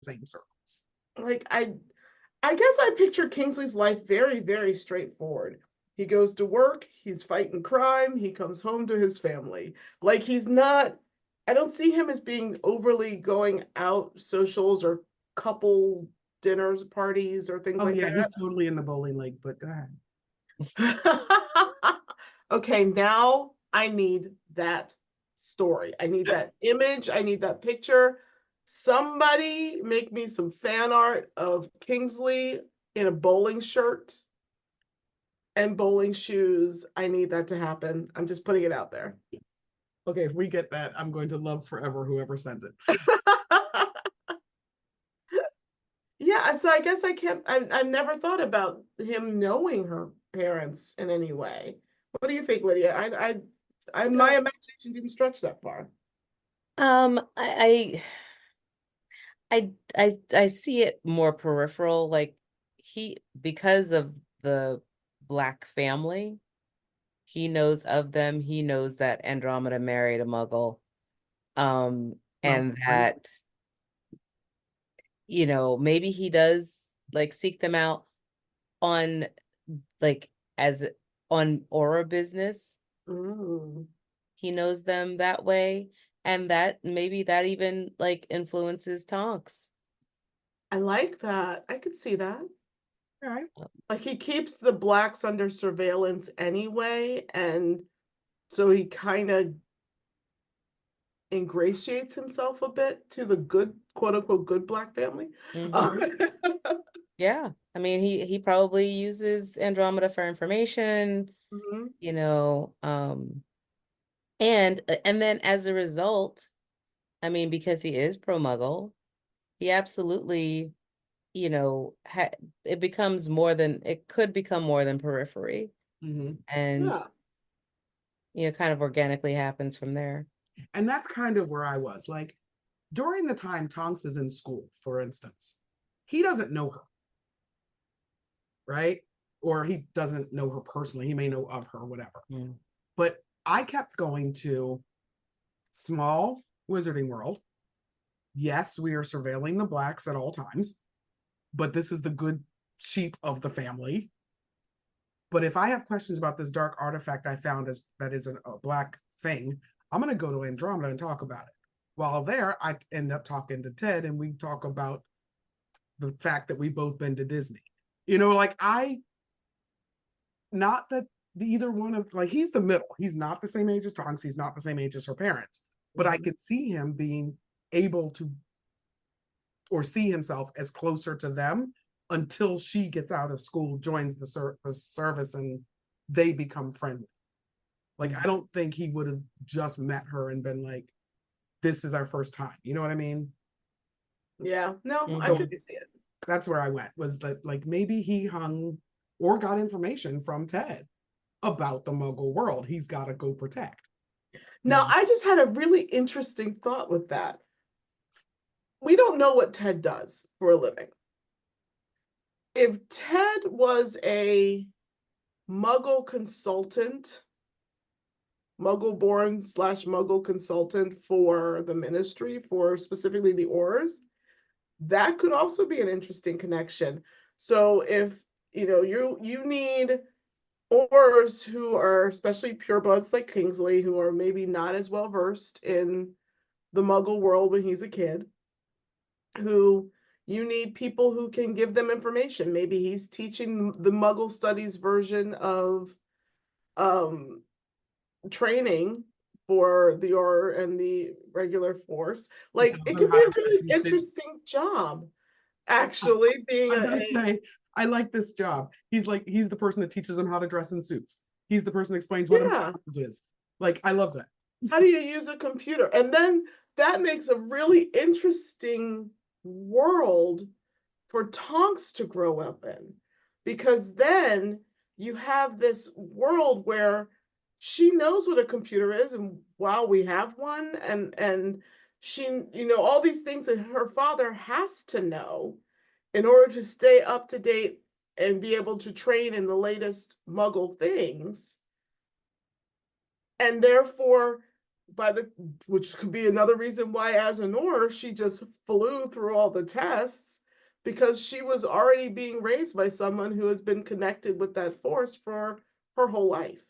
same circles. Like I guess I picture Kingsley's life very, very straightforward. He goes to work, he's fighting crime, he comes home to his family. Like he's not, I don't see him as being overly going out socials or couple dinners, parties, or things Oh like yeah, he's that. totally in the bowling league, but go ahead. Okay, now I need that story. I need that image. I need that picture. Somebody make me some fan art of Kingsley in a bowling shirt and bowling shoes. I need that to happen. I'm just putting it out there. Okay, if we get that, I'm going to love forever whoever sends it. Yeah, so I guess I can't, I've never thought about him knowing her parents in any way. What do you think, Lydia? My So, imagination didn't stretch that far. I I see it more peripheral, like because of the Black family, he knows of them. He knows that Andromeda married a Muggle, Well, and right. that, maybe he does like seek them out on like as on aura business. Mm, He knows them that way, and that maybe that even like influences Tonks. I like that. I could see that. All right. Like he keeps the blacks under surveillance anyway, and so he kind of ingratiates himself a bit to the good, quote unquote, good black family. Hmm. Yeah. I mean, he probably uses Andromeda for information, Mhm. you know, and then as a result, I mean, because he is pro-Muggle, he absolutely, ha it could become more than periphery, Mm-hmm. and Yeah. kind of organically happens from there. And that's kind of where I was. Like during the time Tonks is in school, for instance, he doesn't know her, right? Or he doesn't know her personally. He may know of her, whatever. Mm. But I kept going to small wizarding world. Yes, we are surveilling the blacks at all times, but this is the good sheep of the family. But if I have questions about this dark artifact I found as that is a black thing, I'm going to go to Andromeda and talk about it. While there, I end up talking to Ted and we talk about the fact that we've both been to Disney. Like not that either one of, like, he's the middle. He's not the same age as Tonks. He's not the same age as her parents. But I Mhm. could see him being able to, or see himself as closer to them until she gets out of school, joins the service, and they become friendly. Like, I don't think he would have just met her and been like, this is our first time. You know what I mean? Yeah. No, I So Hmm. could see it. that's where I went, was that like maybe he hung or got information from Ted about the Muggle world he's got to go protect. Now, I just had a really interesting thought with that. We don't know what Ted does for a living. If Ted was a Muggle consultant, Muggle born slash Muggle consultant for the ministry, for specifically the Aurors, that could also be an interesting connection. So if you need Aurors who are especially purebloods like Kingsley, who are maybe not as well versed in the Muggle world when he's a kid, who you need people who can give them information. Maybe he's teaching the Muggle studies version of um, training for the Auror and the regular force. He Like tells it them could how be to a dress really in suits. interesting job, actually, being I'm gonna say, I like this job. He's the person that teaches them how to dress in suits. He's the person that explains what yeah. intelligence is. Like, I love that. How do you use a computer? And then that makes a really interesting world for Tonks to grow up in, because then you have this world where she knows what a computer is, and wow, we have one, and she, all these things that her father has to know in order to stay up to date and be able to train in the latest Muggle things. And therefore, which could be another reason why as an Auror, she just flew through all the tests, because she was already being raised by someone who has been connected with that force for her whole life.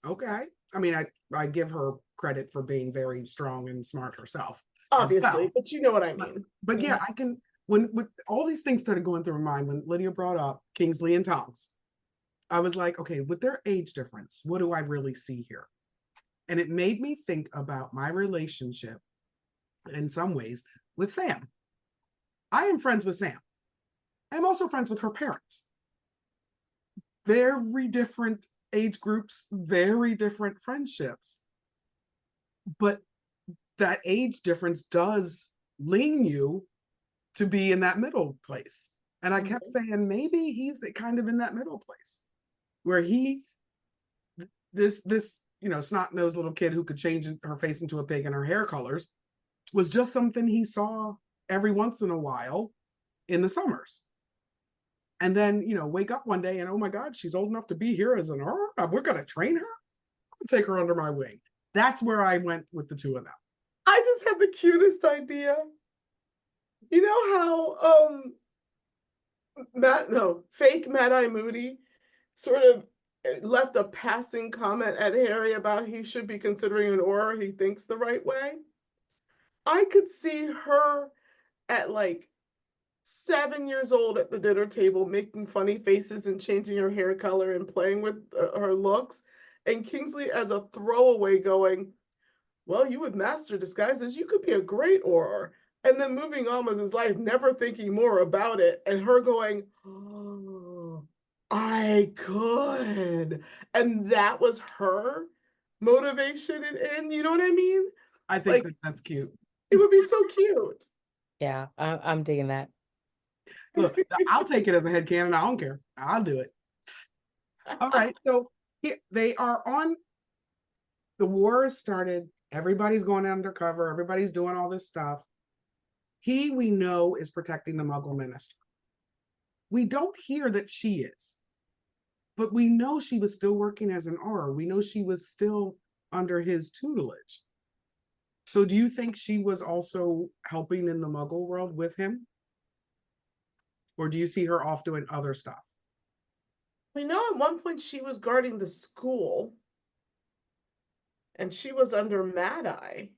Okay. I mean, I give her credit for being very strong and smart herself as Obviously, well. but you know what I But, mean. but yeah, I can, when all these things started going through my mind, when Lydia brought up Kingsley and Tonks, I was like, okay, with their age difference, what do I really see here? And it made me think about my relationship in some ways with Sam. I am friends with Sam. I'm also friends with her parents. Very different age groups, very different friendships. But that age difference does lean you to be in that middle place. And I kept saying, maybe he's kind of in that middle place where this snot-nosed little kid who could change her face into a pig and her hair colors was just something he saw every once in a while in the summers. And then, wake up one day and, oh my God, she's old enough to be here as an Auror. We're going to train her. I'll take her under my wing. That's where I went with the two of them. I just had the cutest idea. You know how fake Mad-Eye Moody sort of left a passing comment at Harry about he should be considering an Auror he thinks the right way? I could see her at like 7 years old at the dinner table making funny faces and changing her hair color and playing with her looks, and Kingsley as a throwaway going, well, you would master disguises, you could be a great Auror, and then moving on with his life, never thinking more about it, and her going, oh, I could. And that was her motivation and you know what I mean? I think that's cute. It would be so cute. Yeah, I'm digging that. Look, I'll take it as a headcanon. I don't care. I'll do it. All right. So they are on. The war has started. Everybody's going undercover. Everybody's doing all this stuff. We know, is protecting the Muggle minister. We don't hear that she is, but we know she was still working as an Auror. We know she was still under his tutelage. So do you think she was also helping in the Muggle world with him? Or do you see her off doing other stuff? We know at one point she was guarding the school and she was under Mad-Eye.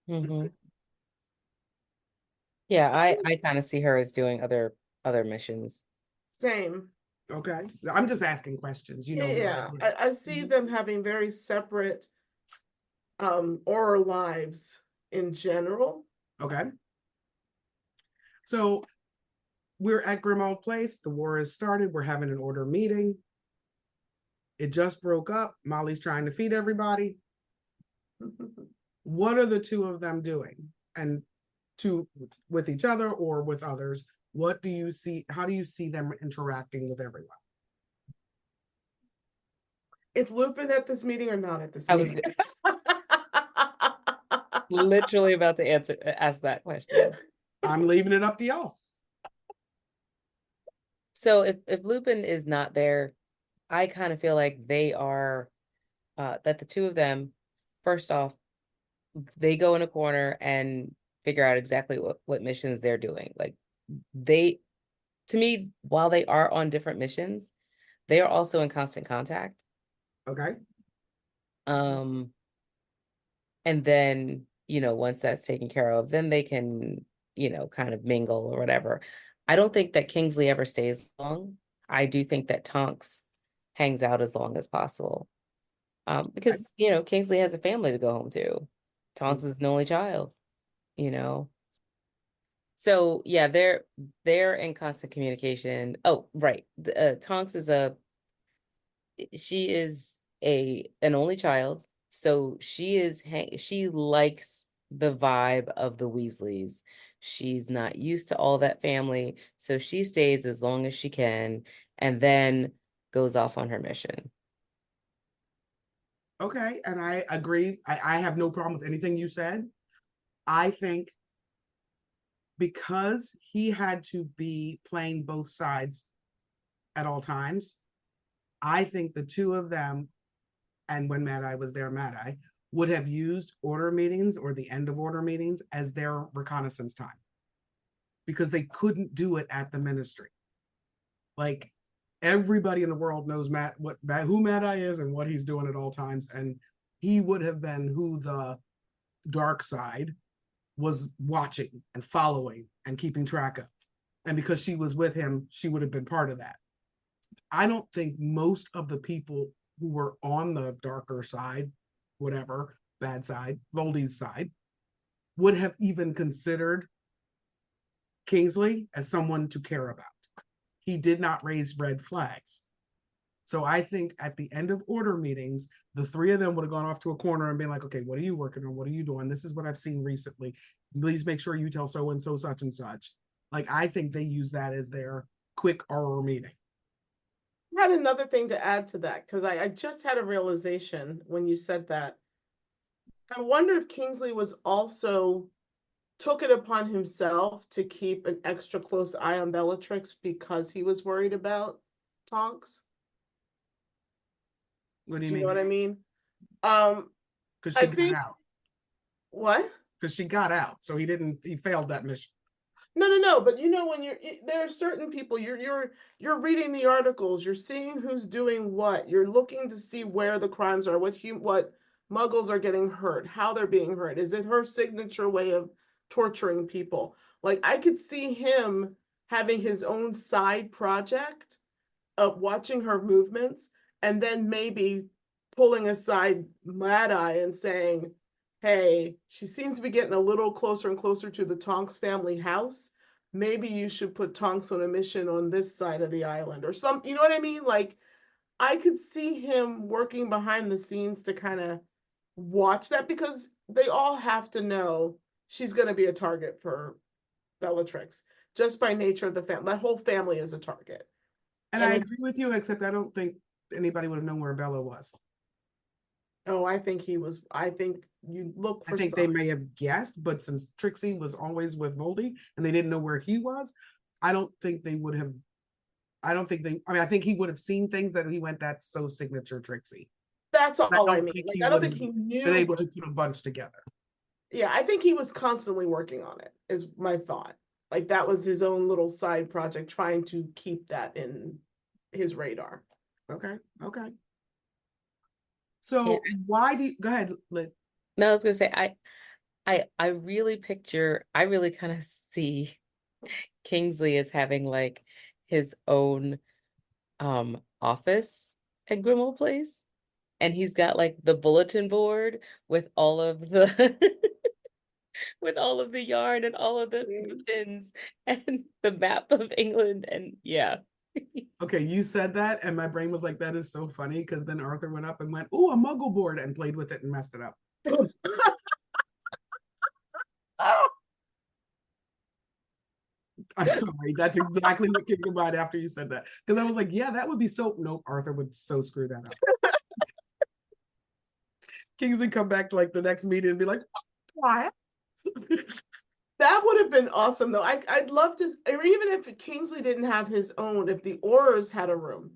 Mm-hmm. Yeah, I kind of see her as doing other missions. Same. Okay. I'm just asking questions. Yeah, I see them having very separate Auror lives in general. Okay. So we're at Grimmauld Place. The war has started. We're having an order meeting. It just broke up. Molly's trying to feed everybody. What are the two of them doing? And with each other or with others? What do you see? How do you see them interacting with everyone? Is Lupin at this meeting or not at this I meeting? was literally about to ask that question. I'm leaving it up to y'all. So if Lupin is not there, I kind of feel like they are that the two of them, first off, they go in a corner and figure out exactly what missions they're doing. Like to me, while they are on different missions, they are also in constant contact. Okay. And then, once that's taken care of, then they can, kind of mingle or whatever. I don't think that Kingsley ever stays long. I do think that Tonks hangs out as long as possible. Because, Kingsley has a family to go home to. Tonks is an only child, So yeah, they're in constant communication. Oh, right. Tonks is she is an only child, so she likes the vibe of the Weasleys. She's not used to all that family, so she stays as long as she can and then goes off on her mission. Okay, and I agree. I have no problem with anything you said. I think because he had to be playing both sides at all times, I think the two of them, and when Mad-Eye was there, Mad-Eye, would have used order meetings or the end of order meetings as their reconnaissance time because they couldn't do it at the ministry. Like everybody in the world knows who Mad Eye is and what he's doing at all times, and he would have been who the dark side was watching and following and keeping track of. And because she was with him, she would have been part of that. I don't think most of the people who were on the darker side, whatever, bad side, Voldy's side, would have even considered Kingsley as someone to care about. He did not raise red flags. So I think at the end of order meetings, the three of them would have gone off to a corner and been like, okay, what are you working on? What are you doing? This is what I've seen recently. Please make sure you tell so-and-so such and such. Like, I think they use that as their quick order meeting. I had another thing to add to that, because I just had a realization when you said that. I wonder if Kingsley was also took it upon himself to keep an extra close eye on Bellatrix because he was worried about Tonks. What do Do you you mean? know what I mean? Because she I got think out. what? Because she got out, so he failed that mission. No. But you know, when there are certain people, you're reading the articles, you're seeing who's doing what, you're looking to see where the crimes are, what Muggles are getting hurt, how they're being hurt. Is it her signature way of torturing people? Like, I could see him having his own side project of watching her movements, and then maybe pulling aside Mad Eye and saying, hey, she seems to be getting a little closer and closer to the Tonks family house. Maybe you should put Tonks on a mission on this side of the island or something. You know what I mean? Like, I could see him working behind the scenes to kind of watch that, because they all have to know she's going to be a target for Bellatrix just by nature of the family. That whole family is a target. And I agree with you, except I don't think anybody would have known where Bella was. Oh, I think you look for I think signs. they may have guessed, but since Trixie was always with Voldy and they didn't know where he was, I don't think they would have. I think he would have seen things that he went, that's so signature Trixie. That's all I mean. Like, I don't think he knew. Been able to put a bunch together. Yeah, I think he was constantly working on it, is my thought. Like, that was his own little side project, trying to keep that in his radar. Okay. So Yeah. why do you go ahead, Lynn? No, I was gonna say I really kind of see Kingsley as having like his own office at Grimmauld Place. And he's got like the bulletin board with all of the with all of the yarn and all of the pins and the map of England. And yeah. Okay, you said that, and my brain was like, that is so funny, because then Arthur went up and went, "Ooh, a muggle board," and played with it and messed it up. I'm sorry. That's exactly what came to mind after you said that. Because I was like, yeah, that would be so. Nope, Arthur would so screw that up. Kingsley come back to like the next meeting and be like, what? That would have been awesome, though. I'd love to, or even if Kingsley didn't have his own, if the Aurors had a room,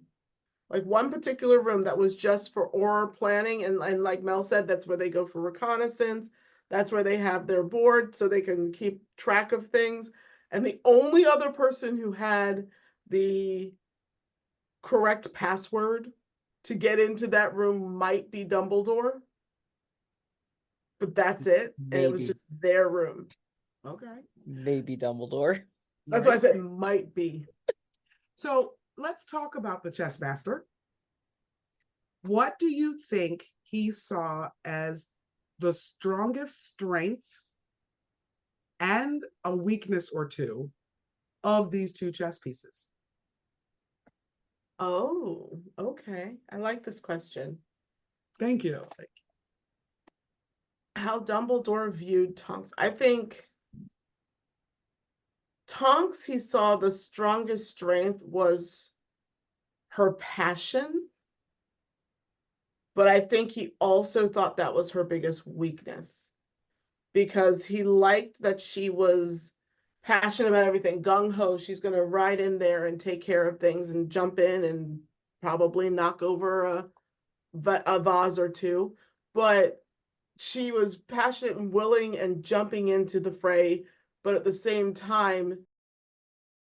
like one particular room that was just for Auror planning, and like Mel said, that's where they go for reconnaissance. That's where they have their board so they can keep track of things. And the only other person who had the correct password to get into that room might be Dumbledore. But that's it. And it was just their room. Okay. Maybe Dumbledore. That's why I said might be. So let's talk about the chess master. What do you think he saw as the strongest strengths and a weakness or two of these two chess pieces? Oh, okay. I like this question. Thank you. How Dumbledore viewed Tonks. I think Tonks, he saw the strongest strength was her passion, but I think he also thought that was her biggest weakness, because he liked that she was passionate about everything, gung-ho. She's going to ride in there and take care of things and jump in and probably knock over a vase or two. But she was passionate and willing and jumping into the fray, but at the same time,